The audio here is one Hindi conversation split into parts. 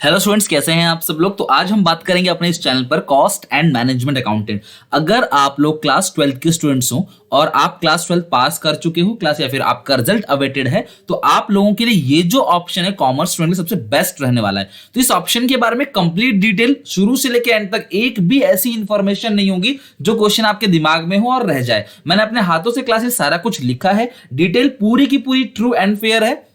हेलो स्टूडेंट्स, कैसे हैं आप सब लोग। तो आज हम बात करेंगे अपने इस चैनल पर कॉस्ट एंड मैनेजमेंट अकाउंटेंट। अगर आप लोग क्लास 12 के स्टूडेंट्स हो और आप क्लास 12 पास कर चुके हो क्लास या फिर आपका रिजल्ट अवेटेड है, तो आप लोगों के लिए ये जो ऑप्शन है कॉमर्स स्टूडेंट सबसे बेस्ट रहने वाला है। तो इस ऑप्शन के बारे में कंप्लीट डिटेल शुरू से लेकर एंड तक एक भी ऐसी इंफॉर्मेशन नहीं होगी जो क्वेश्चन आपके दिमाग में हो और रह जाए। मैंने अपने हाथों से क्लास सारा कुछ लिखा है, डिटेल पूरी की पूरी ट्रू एंड फेयर है।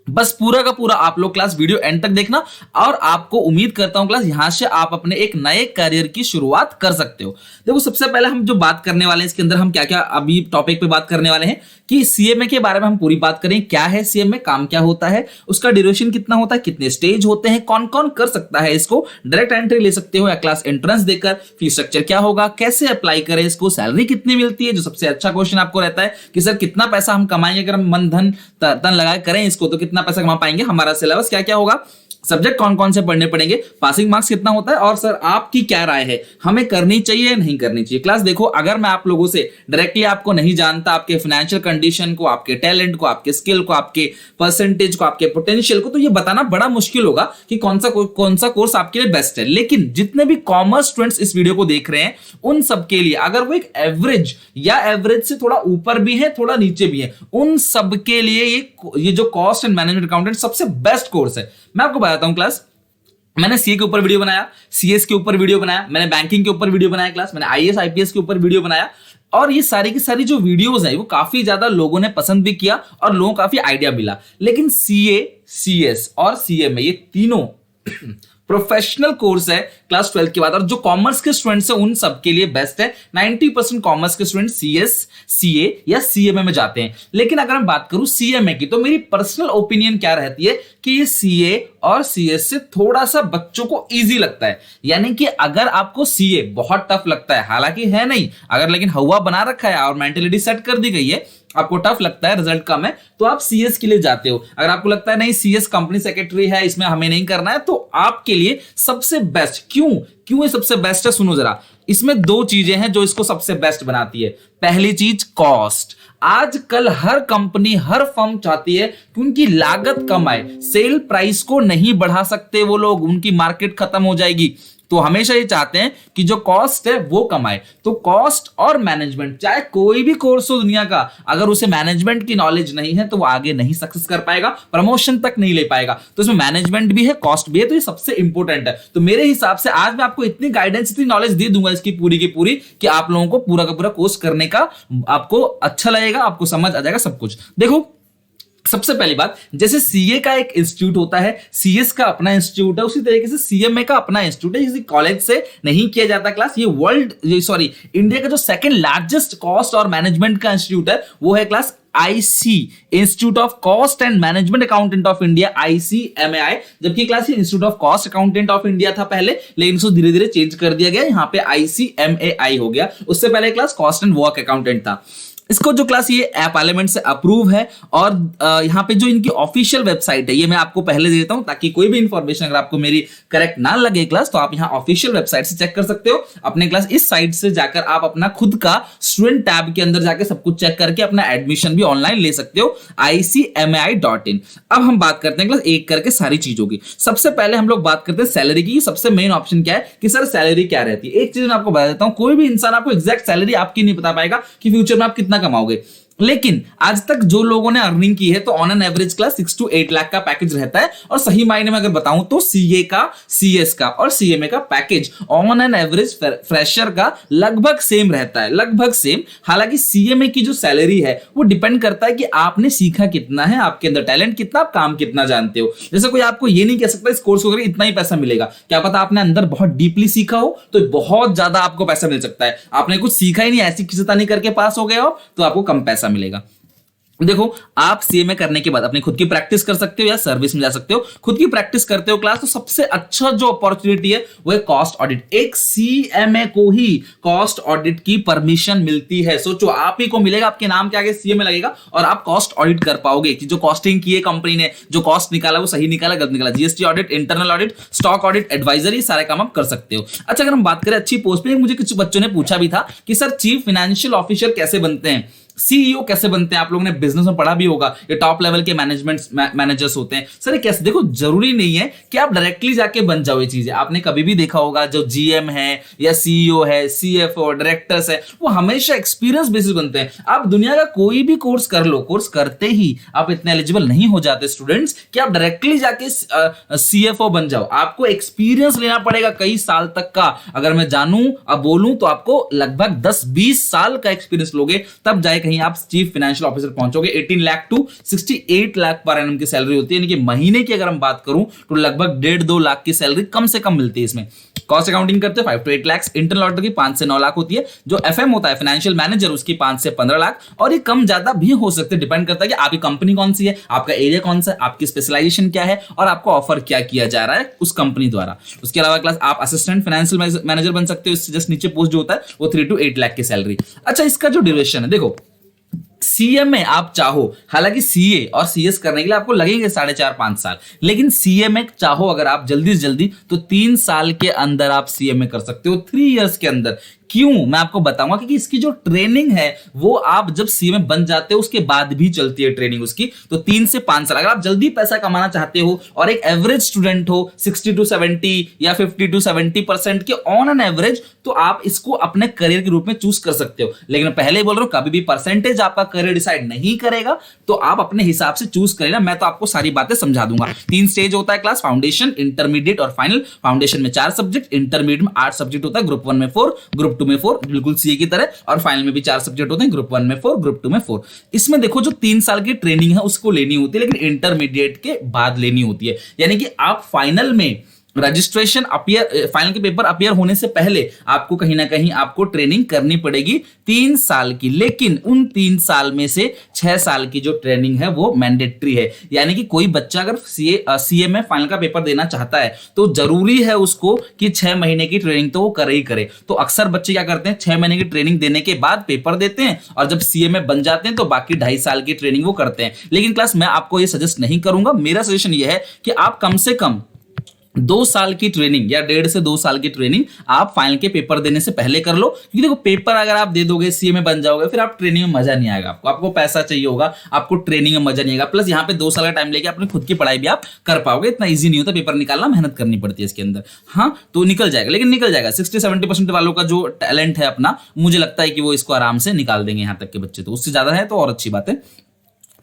बस पूरा का पूरा आप लोग क्लास वीडियो एंड तक देखना और आपको उम्मीद करता हूं क्लास यहां से आप अपने एक नए करियर की शुरुआत कर सकते हो। देखो, सबसे पहले हम जो बात करने वाले हैं इसके अंदर हम क्या क्या अभी टॉपिक पे बात करने वाले हैं कि सीएमए के बारे में हम पूरी बात करें। क्या है सीएमए, काम क्या होता है, उसका ड्यूरेशन कितना होता है, कितने स्टेज होते हैं, कौन कौन कर सकता है इसको, डायरेक्ट एंट्री ले सकते हो या क्लास एंट्रेंस देकर, फीस स्ट्रक्चर क्या होगा, कैसे अप्लाई करें इसको, सैलरी कितनी मिलती है, जो सबसे अच्छा क्वेश्चन आपको रहता है कि सर कितना पैसा हम कमाएंगे अगर हम मन धन तन लगा करें इसको, तो कितना पैसा कमा पाएंगे, हमारा सिलेबस क्या क्या होगा, सब्जेक्ट कौन कौन से पढ़ने पड़ेंगे, पासिंग मार्क्स कितना होता है, और सर आपकी क्या राय है, हमें करनी चाहिए या नहीं करनी चाहिए क्लास। देखो, अगर मैं आप लोगों से डायरेक्टली आपको नहीं जानता, आपके फाइनेंशियल कंडीशन को, आपके टैलेंट को, आपके स्किल को, आपके परसेंटेज को, आपके पोटेंशियल को, तो ये बताना बड़ा मुश्किल होगा कि कौन सा कोर्स आपके लिए बेस्ट है। लेकिन जितने भी कॉमर्स स्टूडेंट्स इस वीडियो को देख रहे हैं उन सबके लिए, अगर वो एक एवरेज या एवरेज से थोड़ा ऊपर भी है थोड़ा नीचे भी है, उन सबके लिए ये जो कॉस्ट एंड मैनेजमेंट अकाउंटेंट सबसे बेस्ट कोर्स है। मैं आपको बताता हूं क्लास, मैंने सीए के ऊपर वीडियो बनाया, सीएस के ऊपर वीडियो बनाया, मैंने बैंकिंग के ऊपर वीडियो बनाया क्लास, मैंने आईएएस आईपीएस के ऊपर वीडियो बनाया, और ये सारी की सारी जो वीडियोस हैं वो काफी ज्यादा लोगों ने पसंद भी किया और लोगों को काफी आइडिया मिला। लेकिन सीए, सीएस और सीएमए ये तीनों प्रोफेशनल कोर्स है क्लास 12 के बाद, और जो कॉमर्स के स्टूडेंट्स हैं उन सबके लिए बेस्ट है। 90% कॉमर्स के स्टूडेंट सीएस, सीए या सीएमए में जाते हैं। लेकिन अगर मैं बात करूं सीएमए की, तो मेरी पर्सनल ओपिनियन क्या रहती है कि ये सीए और सीएस से थोड़ा सा बच्चों को इजी लगता है। यानी कि अगर आपको सीए बहुत टफ लगता है, हालांकि है नहीं, अगर लेकिन हवा बना रखा है और मेंटेलिटी सेट कर दी गई है, आपको टफ लगता है, रिजल्ट कम है, तो आप सीएस के लिए जाते हो। अगर आपको लगता है नहीं सीएस कंपनी सेक्रेटरी है, इसमें हमें नहीं करना है, तो आपके लिए सबसे बेस्ट क्यों ये सबसे बेस्ट है, सुनो जरा। इसमें दो चीजें हैं जो इसको सबसे बेस्ट बनाती है। पहली चीज कॉस्ट। आजकल हर कंपनी, हर फर्म चाहती है कि उनकी लागत कम आए, सेल प्राइस को नहीं बढ़ा सकते वो लोग, उनकी मार्केट खत्म हो जाएगी, तो हमेशा ये चाहते हैं कि जो कॉस्ट है वो कमाए। तो कॉस्ट और मैनेजमेंट, चाहे कोई भी कोर्स हो दुनिया का, अगर उसे मैनेजमेंट की नॉलेज नहीं है तो वो आगे नहीं सक्सेस कर पाएगा, प्रमोशन तक नहीं ले पाएगा। तो इसमें मैनेजमेंट भी है, कॉस्ट भी है, तो ये सबसे इंपॉर्टेंट है। तो मेरे हिसाब से आज मैं आपको इतनी गाइडेंस, इतनी नॉलेज दे दूंगा इसकी पूरी की पूरी कि आप लोगों को पूरा का पूरा कोर्स करने का आपको अच्छा लगेगा, आपको समझ आ जाएगा सब कुछ। देखो, सबसे पहली बात, जैसे सीए का एक इंस्टीट्यूट होता है, सीएस का अपना इंस्टीट्यूट है, उसी तरीके से सीएमए का अपना इंस्टीट्यूट है। किसी कॉलेज से नहीं किया जाता क्लास। ये इंडिया का जो सेकंड लार्जेस्ट कॉस्ट और मैनेजमेंट का इंस्टीट्यूट है वो है class IC, institute of cost and management accountant of India, ICMAI। जबकि class institute of cost accountant of India था पहले, लेकिन इसको धीरे धीरे चेंज कर दिया गया, यहाँ पे ICMAI हो गया। उससे पहले class cost and work accountant था। इसको जो क्लास ये पार्लियामेंट से अप्रूव है, और यहाँ पे जो इनकी ऑफिशियल वेबसाइट है ये मैं आपको पहले दे देता हूं, ताकि कोई भी इंफॉर्मेशन अगर आपको मेरी करेक्ट ना लगे क्लास, तो आप यहाँ ऑफिशियल वेबसाइट से चेक कर सकते हो अपने क्लास। इस साइट से जाकर आप अपना खुद का स्टूडेंट टैब के अंदर जाकर सब कुछ चेक करके अपना एडमिशन भी ऑनलाइन ले सकते हो, ICMAI.in। अब हम बात करते हैं क्लास एक करके सारी चीजों की। सबसे पहले हम लोग बात करते हैं सैलरी की। सबसे मेन ऑप्शन क्या है कि सर सैलरी क्या रहती है। एक चीज मैं आपको बता देता हूं, कोई भी इंसान आपको एग्जैक्ट सैलरी आपकी नहीं बता पाएगा कि फ्यूचर में आप कितना कमाओगे। लेकिन आज तक जो लोगों ने अर्निंग की है, तो on an average class 6 to 8 lakh का पैकेज रहता है। और सही मायने में अगर बताऊं तो सीए का, सीएस का और सीएमए का package on an average fresher का लगभग सेम रहता है, लगभग सेम। हालांकि सीएमए की जो सैलरी है वो डिपेंड करता है कि आपने सीखा कितना है, आपके अंदर टैलेंट कितना, आप काम कितना जानते हो। जैसे कोई आपको ये नहीं कह सकता इस कोर्स को करके इतना ही पैसा मिलेगा, क्या पता आपने अंदर बहुत डीपली सीखा हो तो बहुत ज्यादा आपको पैसा मिल सकता है। आपने कुछ सीखा ही नहीं, ऐसी खिचतानी करके पास हो गए हो तो आपको कम पैसा मिलेगा। देखो, आप सीएमए करने के बाद अपनी खुद की प्रैक्टिस कर सकते हो या सर्विस में जा सकते हो। खुद की प्रैक्टिस करते हो क्लास, तो सबसे अच्छा जो अपॉर्चुनिटी है वो है कॉस्ट ऑडिट। एक सीएमए को ही कॉस्ट ऑडिट की परमिशन मिलती है। सोचो, आप ही को मिलेगा, आपके नाम के आगे सीएमए लगेगा और आप कॉस्ट ऑडिट कर पाओगे कि जो कॉस्टिंग की है कंपनी ने, जो कॉस्ट निकाला वो सही निकाला, गलत निकाला। GST audit, internal audit, stock audit, advisory, सारे काम आप कर सकते हो। अच्छा, अगर हम बात करें अच्छी पोस्ट पे, मुझे कुछ बच्चों ने पूछा भी था कि सर चीफ फाइनेंशियल ऑफिसर कैसे बनते हैं। सीईओ कैसे बनते हैं, आप लोगों ने बिजनेस में पढ़ा भी होगा, ये टॉप लेवल के मैनेजमेंट मैनेजर्स होते हैं। सर ये कैसे, देखो जरूरी नहीं है कि आप डायरेक्टली जाके बन जाओ ये चीजें। आपने कभी भी देखा होगा जो जीएम है या सीईओ है, सीएफओ, डायरेक्टर्स है, वो हमेशा एक्सपीरियंस बेसिस बनते हैं। आप दुनिया का कोई भी कोर्स कर लो, कोर्स करते ही आप इतने एलिजिबल नहीं हो जाते स्टूडेंट्स कि आप डायरेक्टली जाके सीएफओ बन जाओ। आपको एक्सपीरियंस लेना पड़ेगा कई साल तक का। अगर मैं जानूं, अब बोलूं तो आपको लगभग 10-20 साल का एक्सपीरियंस लोगे, तब जाए कहीं आप चीफ फाइनेंशियल ऑफिसर पहुंचोगे। 18 lakh to 68 lakh per annum की सैलरी होती है, यानी कि महीने की अगर हम बात करूं तो लगभग 1.5-2 लाख की सैलरी कम से कम मिलती है इसमें। कॉस्ट अकाउंटिंग करते हैं 5 to 8 लाख, इंटरनल ऑडिटर की 5 से 9 लाख होती है, जो एफएम होता है फाइनेंशियल मैनेजर उसकी 5 से 15 लाख, और ये कम ज्यादा भी हो सकते हैं, डिपेंड करता है कि आपकी कंपनी कौन सी है, आपका एरिया कौन सा है, आपकी स्पेशलाइजेशन क्या है और आपको ऑफर क्या किया जा रहा है उस कंपनी द्वारा। उसके अलावा क्लास आप असिस्टेंट फाइनेंशियल मैनेजर बन सकते हो, इससे जस्ट नीचे पोस्ट जो होता है वो 3 to 8 लाख की सैलरी। अच्छा, इसका जो ड्यूरेशन है, देखो सीए में आप चाहो, हालांकि सीए और सीएस करने के लिए आपको लगेंगे 4.5-5 साल, लेकिन सीए में चाहो अगर आप जल्दी से जल्दी तो 3 साल के अंदर आप सीए में कर सकते हो, 3 इयर्स के अंदर। क्यों, मैं आपको बताऊंगा, क्योंकि इसकी जो ट्रेनिंग है वो आप जब सीए में बन जाते हो उसके बाद भी चलती है ट्रेनिंग उसकी, तो 3 से 5 साल। अगर आप जल्दी पैसा कमाना चाहते हो और एक एवरेज स्टूडेंट हो 60 to 70 या 50 to 70% के ऑन एन एवरेज, तो आप इसको अपने करियर के रूप में चूज कर सकते हो। लेकिन मैं पहले ही बोल रहा हूं, कभी भी परसेंटेज आपका करियर डिसाइड नहीं करेगा, तो आप अपने हिसाब से चूज करेगा। मैं तो आपको सारी बातें समझा दूंगा। 3 स्टेज होता है क्लास, फाउंडेशन, इंटरमीडिएट और फाइनल। फाउंडेशन में 4 सब्जेक्ट, इंटरमीडिएट में 8 सब्जेक्ट होता है, ग्रुप 1 में 4, ग्रुप 2 में 4, बिल्कुल सीए की तरह, और फाइनल में भी 4 सब्जेक्ट होते हैं, ग्रुप 1 में 4, ग्रुप 2 में 4। इसमें देखो जो 3 साल की ट्रेनिंग है उसको लेनी होती है, लेकिन इंटरमीडिएट के बाद लेनी होती है। यानी कि आप फाइनल में रजिस्ट्रेशन अपियर, फाइनल के पेपर अपियर होने से पहले आपको कहीं ना कहीं आपको ट्रेनिंग करनी पड़ेगी 3 साल की, लेकिन उन 3 साल में से 6 साल की जो ट्रेनिंग है वो मैंडेटरी है। यानी कि कोई बच्चा अगर सीए में फाइनल का पेपर देना चाहता है तो जरूरी है उसको कि 6 महीने की ट्रेनिंग तो वो करे ही करे। तो अक्सर बच्चे क्या करते हैं, 6 महीने की ट्रेनिंग देने के बाद पेपर देते हैं, और जब सीए में बन जाते हैं तो बाकी 2.5 साल की ट्रेनिंग वो करते हैं। लेकिन क्लास मैं आपको ये सजेस्ट नहीं करूंगा। मेरा सजेशन ये है कि आप कम से कम 2 साल की ट्रेनिंग या 1.5 से 2 साल की ट्रेनिंग आप फाइनल के पेपर देने से पहले कर लो। क्योंकि देखो पेपर अगर आप दे दोगे, सीए में बन जाओगे, फिर आप ट्रेनिंग में मजा नहीं आएगा, आपको पैसा चाहिए होगा, आपको ट्रेनिंग में मजा नहीं आएगा। प्लस यहाँ पे 2 साल का टाइम लेके अपनी खुद की पढ़ाई भी आप कर पाओगे। इतना ईजी नहीं होता पेपर निकालना, मेहनत करनी पड़ती है इसके अंदर। हाँ, तो निकल जाएगा, लेकिन निकल जाएगा। 60-70% वालों का जो टैलेंट है अपना, मुझे लगता है कि वो इसको आराम से निकाल देंगे यहाँ तक के बच्चे। तो उससे ज्यादा है तो और अच्छी बात है।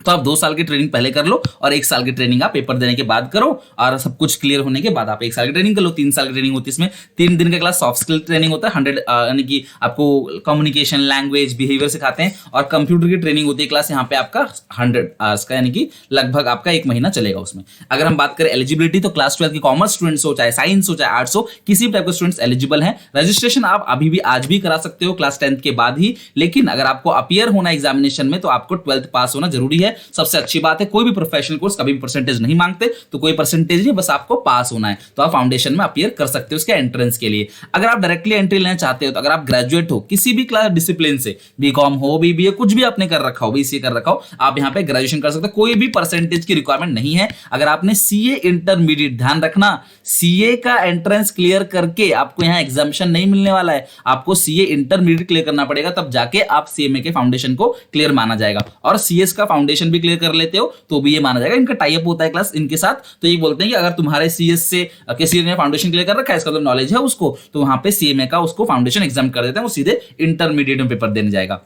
तो आप 2 साल की ट्रेनिंग पहले कर लो और 1 साल की ट्रेनिंग आप पेपर देने के बाद करो, और सब कुछ क्लियर होने के बाद आप 1 साल की ट्रेनिंग कर लो। 3 साल की ट्रेनिंग होती है, इसमें 3 दिन का क्लास सॉफ्ट स्किल ट्रेनिंग होता है, 100 यानी कि आपको कम्युनिकेशन, लैंग्वेज, बिहेवियर सिखाते हैं, और कंप्यूटर की ट्रेनिंग होती है क्लास यहाँ पे आपका 100 आवर्स का, यानी कि लगभग आपका 1 महीना चलेगा उसमें। अगर हम बात करें एलिजिबिलिटी, तो क्लास 12 की कॉमर्स स्टूडेंट्स हो, चाहे साइंस हो, चाहे आर्ट्स हो, किसी भी टाइप के स्टूडेंट्स एलिजिबल हैं। रजिस्ट्रेशन आप अभी भी आज भी करा सकते हो क्लास 10th के बाद ही, लेकिन अगर आपको अपियर होना एग्जामिनेशन में तो आपको 12th पास होना जरूरी है। सबसे अच्छी बात है, कोई भी प्रोफेशनल कोर्स कभी भी परसेंटेज नहीं मांगते, तो कोई परसेंटेज नहीं, बस आपको पास होना है, तो आप फाउंडेशन में अपियर कर सकते हो उसके एंट्रेंस के लिए। अगर आप डायरेक्टली एंट्री लेना चाहते हो, तो अगर आप ग्रेजुएट हो किसी भी क्लास डिसिप्लिन से, बीकॉम हो, बीबीए, कुछ भी आपने कर रखा हो, बीसीए कर रखा हो, आप यहाँ पे ग्रेजुएशन कर सकते हो। कोई भी परसेंटेज की रिक्वायरमेंट नहीं है। अगर आपने सीए इंटरमीडिएट, ध्यान रखना, सीए का एंट्रेंस क्लियर करके आपको यहाँ एग्जामिशन नहीं मिलने वाला है, आपको सीए इंटरमीडिएट क्लियर करना पड़ेगा, तब जाके आप सीएमए के फाउंडेशन को क्लियर माना जाएगा। और सीएस का फाउंडेशन भी क्लियर कर लेते हो तो भी ये माना जाएगा। इनका टाई अप होता है क्लास इनके साथ, तो ये बोलते हैं कि अगर तुम्हारे सीएस से किसी ने फाउंडेशन क्लियर कर रखा है, इसका तो नॉलेज है उसको, तो वहां पे सीएमए का उसको फाउंडेशन एग्जाम कर देते हैं, वो सीधे इंटरमीडिएट में पेपर देने जाएगा।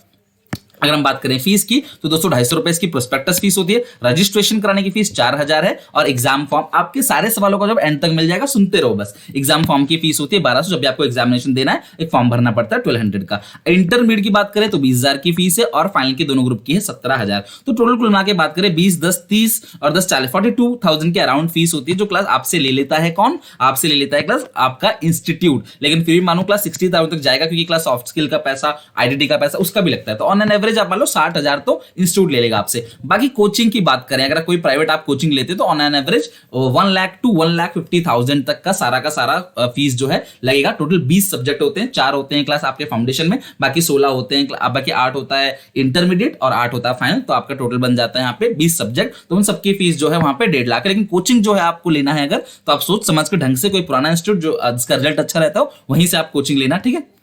अगर हम बात करें फीस की, तो दोस्तों 250 रुपए की प्रोस्पेक्टस फीस होती है। रजिस्ट्रेशन कराने की फीस 4000 है, और एग्जाम फॉर्म आपके सारे सवालों का जब एंड तक मिल जाएगा, सुनते रहो बस। एग्जाम फॉर्म की फीस होती है 1200, जब भी आपको एग्जामिनेशन देना है एक फॉर्म भरना पड़ता है 1200 का। इंटरमीडिएट की बात करें तो 20000 की फीस है, और फाइनल की दोनों ग्रुप की है 17000। तो टोटल कुल मिला के बात करें 20, 10, 30 और 10, 40, 42000 के अराउंड फीस होती है, जो क्लास आपसे ले लेता है। कौन आपसे ले लेता है? क्लास आपका इंस्टीट्यूट। लेकिन फिर भी मानो क्लास 60,000 तक जाएगा, क्योंकि क्लास सॉफ्ट स्किल का पैसा, आईडीटी का पैसा उसका भी लगता है। तो ऑन एन एवरेज आप मान लो 60,000 तो इंस्टीट्यूट ले लेगा आपसे। बाकी कोचिंग की बात करें, अगर कोई प्राइवेट आप कोचिंग लेते तो on an average 1 lakh to 1,50,000 तक का सारा फीस जो है लगेगा। टोटल 20 सब्जेक्ट होते हैं, 4 होते हैं क्लास आपके फाउंडेशन में, बाकी 16 होते हैं, बाकी 8 होता है इंटरमीडिएट और 8 होता है फाइनल। तो आपका टोटल बन जाता है यहाँ पे 20 सब्जेक्ट। तो उन सबकी फीस जो है वहां पे 1.5 लाख है। लेकिन कोचिंग जो है आपको लेना है अगर, तो आप सोच समझ के ढंग से कोई पुराना इंस्टीट्यूट जो जिसका रिजल्ट अच्छा रहता हो वहीं से आप कोचिंग लेना, ठीक है।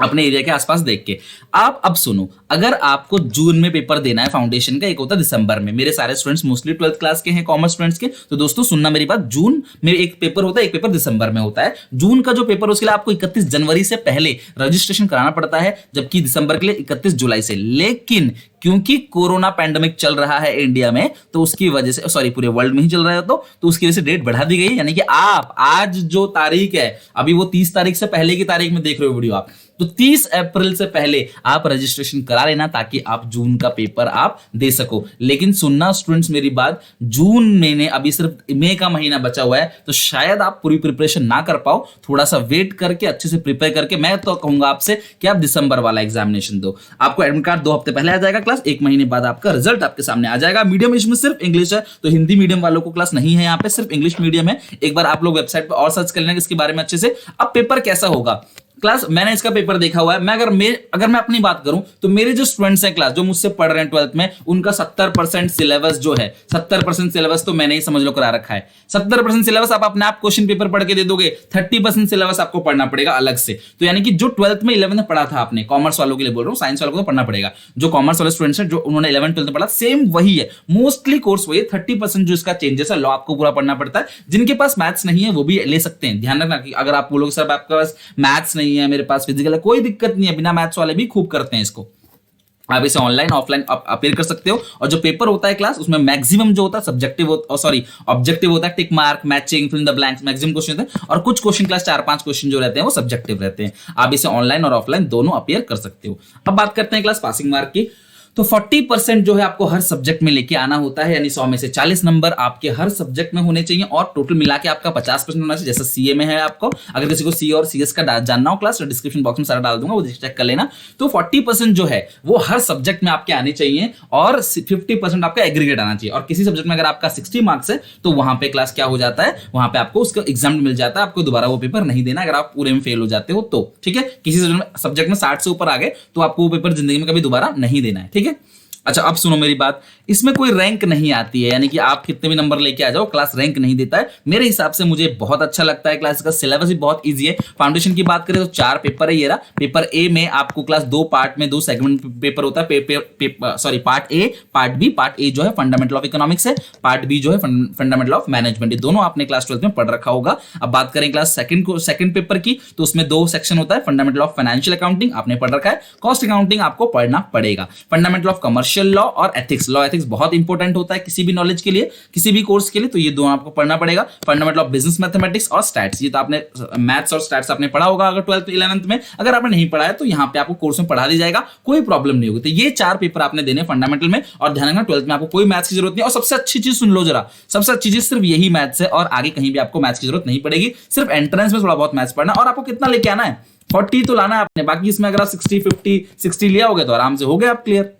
अपने एरिया के आसपास देख के। आप अब सुनो, अगर आपको जून में पेपर देना है फाउंडेशन का, एक होता है दिसंबर में, मेरे सारे स्टूडेंट्स मोस्टली 12th क्लास के हैं, कॉमर्स स्टूडेंट्स के, तो दोस्तों सुनना मेरी बात, जून में एक पेपर होता है, एक पेपर दिसंबर में होता है। जून का जो पेपर उसके लिए आपको 31 जनवरी से पहले रजिस्ट्रेशन कराना पड़ता है, जबकि दिसंबर के लिए 31 जुलाई से। लेकिन क्योंकि कोरोना पैंडेमिक चल रहा है इंडिया में, तो उसकी वजह से, सॉरी पूरे वर्ल्ड में ही चल रहा है, तो उसकी वजह से डेट बढ़ा दी गई। यानी कि आप आज जो तारीख है, अभी वो 30 तारीख से पहले की तारीख में देख रहे हो वीडियो आप, तो 30 अप्रैल से पहले आप रजिस्ट्रेशन करा लेना, ताकि आप जून का पेपर आप दे सको। लेकिन सुनना स्टूडेंट्स मेरी बात, जून महीने अभी सिर्फ मई का महीना बचा हुआ है, तो शायद आप पूरी प्रिपरेशन ना कर पाओ। थोड़ा सा वेट करके अच्छे से प्रिपेयर करके, मैं तो कहूंगा आपसे कि आप दिसंबर वाला एग्जामिनेशन दो। आपको एडमिट कार्ड 2 हफ्ते पहले आ जाएगा, क्लास 1 महीने बाद आपका रिजल्ट आपके सामने आ जाएगा। मीडियम इसमें सिर्फ इंग्लिश है, तो हिंदी मीडियम वालों को क्लास नहीं है, यहाँ पे सिर्फ इंग्लिश मीडियम है। एक बार आप लोग वेबसाइट पर और सर्च कर लेना इसके बारे में अच्छे से। अब पेपर कैसा होगा क्लास, मैंने इसका पेपर देखा हुआ है। मैं अगर मैं अपनी बात करूं, तो मेरे जो स्टूडेंट्स हैं क्लास, जो मुझसे पढ़ रहे हैं 12th में, उनका 70% सिलेबस जो है, 70% सिलेबस तो मैंने ही समझ लो करा रखा है। 70% सिलेबस आप अपने आप क्वेश्चन पेपर पढ़ के दे दोगे, 30% सिलेबस आपको पढ़ना पड़ेगा अलग से। तो यानी कि जो 12th में 11th में पढ़ा था आपने, कॉमर्स वालों के लिए बोल रहा हूँ, साइंस वालों को तो पढ़ना पड़ेगा। जो कॉमर्स वाले स्टूडेंट्स हैं, जो उन्होंने 11th 12th में पढ़ा, सेम वही है, मोस्टली कोर्स वही है। 30% जो इसका चेंजेस है, लॉ आपको पूरा पढ़ना पड़ता है। जिनके पास मैथ्स नहीं है वो भी ले सकते हैं। ध्यान रखना कि अगर आप बोलोगे सर आपके पास मैथ्स नहीं है, मेरे पास फिजिकल, कोई दिक्कत नहीं है, बिना मैथ्स वाले भी खूब करते हैं इसको। आप इसे ऑनलाइन ऑफलाइन अपेयर कर सकते हो। और जो पेपर होता है क्लास, उसमें मैक्सिमम जो होता है सब्जेक्टिव ऑब्जेक्टिव होता है, tick mark, matching, fill in the blanks, maximum question होते हैं। और कुछ क्वेश्चन क्लास 4-5 क्वेश्चन जो रहते हैं वो सब्जेक्टिव रहते हैं। आप इसे ऑनलाइन और ऑफलाइन दोनों अपेयर कर सकते हो। अब बात करते हैं क्लास पासिंग मार्क की। तो 40% जो है आपको हर सब्जेक्ट में लेके आना होता है, यानी 100 में से 40 नंबर आपके हर सब्जेक्ट में होने चाहिए, और टोटल मिला के आपका 50% होना चाहिए। जैसा सीए में है आपको, अगर किसी को सी और सीएस का जानना हो क्लास, तो डिस्क्रिप्शन बॉक्स में सारा डाल दूंगा, वो चेक कर लेना। तो 40% जो है वो हर सब्जेक्ट में आपके आने चाहिए, और 50% आपका एग्रीगेट आना चाहिए। और किसी सब्जेक्ट में अगर आपका 60 मार्क्स है, तो वहां पे क्लास क्या हो जाता है, वहां पे आपको उसका एग्जाम मिल जाता है, आपको दोबारा वो पेपर नहीं देना अगर आप पूरे में फेल हो जाते हो तो। ठीक है, किसी सब्जेक्ट में 60 से ऊपर आ गए तो आपको वो पेपर जिंदगी में कभी दोबारा नहीं देना है। ठीक है, अच्छा अब सुनो मेरी बात, इसमें कोई रैंक नहीं आती है, यानी कि आप कितने भी नंबर लेके आ जाओ, क्लास रैंक नहीं देता है। मेरे हिसाब से मुझे बहुत अच्छा लगता है क्लास का सिलेबस भी बहुत इजी है। फाउंडेशन की बात करें तो 4 पेपर है। ये रहा पेपर ए में आपको क्लास 2 पार्ट में 2 सेगमेंट पेपर होता है। Part A, part B. Part A जो है फंडामेंटल ऑफ इकोनॉमिक्स है, पार्ट बी जो है फंडामेंटल ऑफ मैनेजमेंट। ये दोनों आपने क्लास 12th में पढ़ रखा होगा। अब बात करें क्लास सेकंड पेपर की, तो उसमें 2 सेक्शन होता है। फंडामेंटल ऑफ फाइनेंशियल अकाउंटिंग आपने पढ़ रखा है, कॉस्ट अकाउंटिंग आपको पढ़ना पड़ेगा, फंडामेंटल ऑफ कमर्शियल लॉ और लॉ एथिक्स बहुत इंपॉर्टेंट होता है किसी भी नॉलेज के लिए, किसी भी कोर्स के लिए, तो ये दोनों आपको पढ़ना पड़ेगा। फंडामेंटल ऑफ बिजनेस मैथमेटिक्स और स्टैट्स, ये तो आपने मैथ्स और स्टैट्स आपने पढ़ा होगा अगर 12th 11th में। अगर आपने नहीं पढ़ा है तो यहाँ पे आपको कोर्स में पढ़ा दी जाएगा, कोई प्रॉब्लम नहीं होगी। तो ये 4 पेपर आपने देने फंडामेंटल में। और ध्यान रखना 12th में आपको कोई मैथ्स की जरूरत नहीं। और सबसे अच्छी चीज सुन लो जरा, सबसे अच्छी चीज सिर्फ यही मैथ्स है, और आगे कहीं भी आपको मैथ्स की जरूरत नहीं पड़ेगी। सिर्फ एंट्रेंस में थोड़ा बहुत मैथ्स पढ़ना, और आपको कितना लेके आना है, 40 तो लाना है आपने। बाकी इसमें अगर आप 60 लिया होगा तो आराम से हो गया आप क्लियर।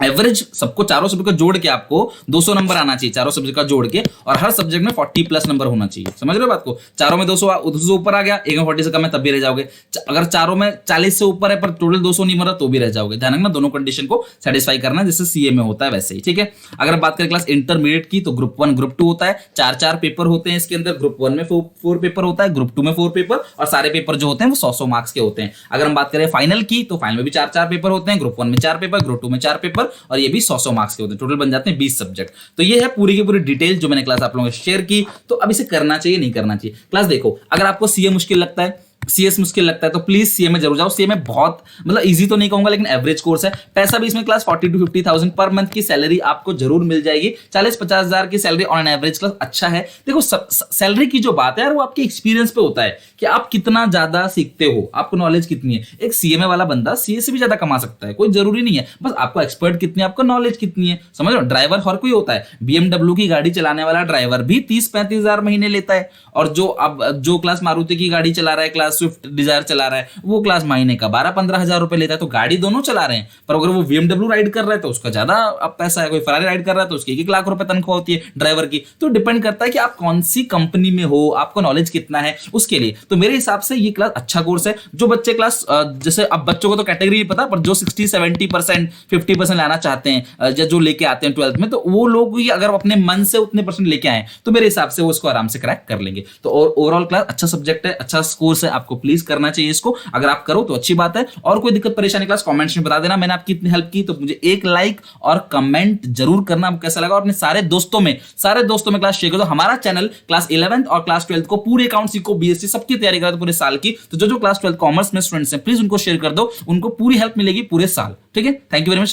एवरेज सबको, चारों सब्जेक्ट को जोड़ के आपको 200 नंबर आना चाहिए, चारों सब्जेक्ट का जोड़ के, और हर सब्जेक्ट में 40 प्लस नंबर होना चाहिए। समझ रहे हो बात को? चारों में 200 ऊपर आ गया, एक में 40 से कम है तब भी रह जाओगे। अगर चारों में 40 से ऊपर है पर टोटल 200 नहीं मरा तो भी रह जाओगे। ध्यान रखना दोनों कंडीशन को सेटिस्फाई करना, जैसे सीए में होता है वैसे ही। ठीक है, अगर बात करें क्लास इंटरमीडिएट की, तो ग्रुप 1 ग्रुप 2 होता है। 4 पेपर होते हैं इसके अंदर। ग्रुप 1 में 4 पेपर होता है, ग्रुप 2 में 4 पेपर, और सारे पेपर जो होते हैं वो 100 मार्क्स के होते हैं। अगर हम बात करें फाइनल की, तो फाइनल में भी 4 पेपर होते हैं। ग्रुप 1 में 4 पेपर, ग्रुप 2 में 4 पेपर, और ये भी 100 मार्क्स के होते हैं। टोटल बन जाते हैं 20 सब्जेक्ट। तो ये है पूरी की पूरी डिटेल जो मैंने क्लास आप लोगों को शेयर की। तो अब इसे करना चाहिए नहीं करना चाहिए क्लास। देखो, अगर आपको सीए मुश्किल लगता है, सीएस मुश्किल लगता है, तो प्लीज सीए में जरूर जाओ। सीए में बहुत, मतलब इजी तो नहीं कहूंगा, लेकिन एवरेज कोर्स है। पैसा भी इसमें क्लास 40 to 50,000 पर मंथ की सैलरी आपको जरूर मिल जाएगी। 40-50 हजार की सैलरी ऑन एवरेज क्लास अच्छा है। देखो सैलरी की जो बात है यार, वो आपके एक्सपीरियंस पे होता है कि आप कितना ज्यादा सीखते हो, आपको नॉलेज कितनी है। एक सीएमए वाला बंदा सीए से भी ज्यादा कमा सकता है, कोई जरूरी नहीं है। बस आपको एक्सपर्ट कितनी है, आपको नॉलेज कितनी है। समझ लो, ड्राइवर हर कोई होता है। BMW की गाड़ी चलाने वाला ड्राइवर भी 30-35 हजार महीने लेता है, और जो क्लास मारुति की गाड़ी चला रहा है, क्लास स्विफ्ट डिजायर चला रहा है, वो क्लास महीने का 12-15 हजार रुपए लेता है। तो गाड़ी दोनों चला रहे हैं, पर अगर वो BMW राइड कर रहा है तो उसका ज्यादा पैसा है, कोई फरारी राइड कर रहा है तो उसकी 1 लाख रुपए तनख्वाह होती है ड्राइवर की। तो डिपेंड करता है कि आप कौन सी कंपनी में हो, आपको नॉलेज कितना है उसके लिए। तो मेरे हिसाब से ये क्लास अच्छा कोर्स है। जो बच्चे क्लास, जैसे अब बच्चों को तो कैटेगरी नहीं पता, पर जो 60-70% 50% लाना चाहते हैं, जो लेके आते हैं 12th में, तो वो लोग अगर अपने मन से उतने परसेंट लेके आए तो मेरे हिसाब से वो उसको आराम से क्रैक कर लेंगे। तो ओवरऑल क्लास अच्छा सब्जेक्ट है, अच्छा कोर्स है। आपको प्लीज करना चाहिए इसको। अगर आप करो तो अच्छी बात है, और कोई दिक्कत परेशानी क्लास कमेंट्स में बता देना। मैंने आपकी इतनी हेल्प की तो मुझे एक लाइक और कमेंट जरूर करना, आपको कैसा लगा, और अपने सारे दोस्तों में क्लास शेयर कर दो। हमारा चैनल क्लास 11th और क्लास 12th को पूरे अकाउंट्स को बीएससी सबकी तैयारी करा पूरे साल की, तो जो क्लास 12 कॉमर्स में स्टूडेंट्स हैं प्लीज उनको शेयर कर दो, उनको पूरी हेल्प मिलेगी पूरे साल। ठीक है, थैंक यू वेरी मच।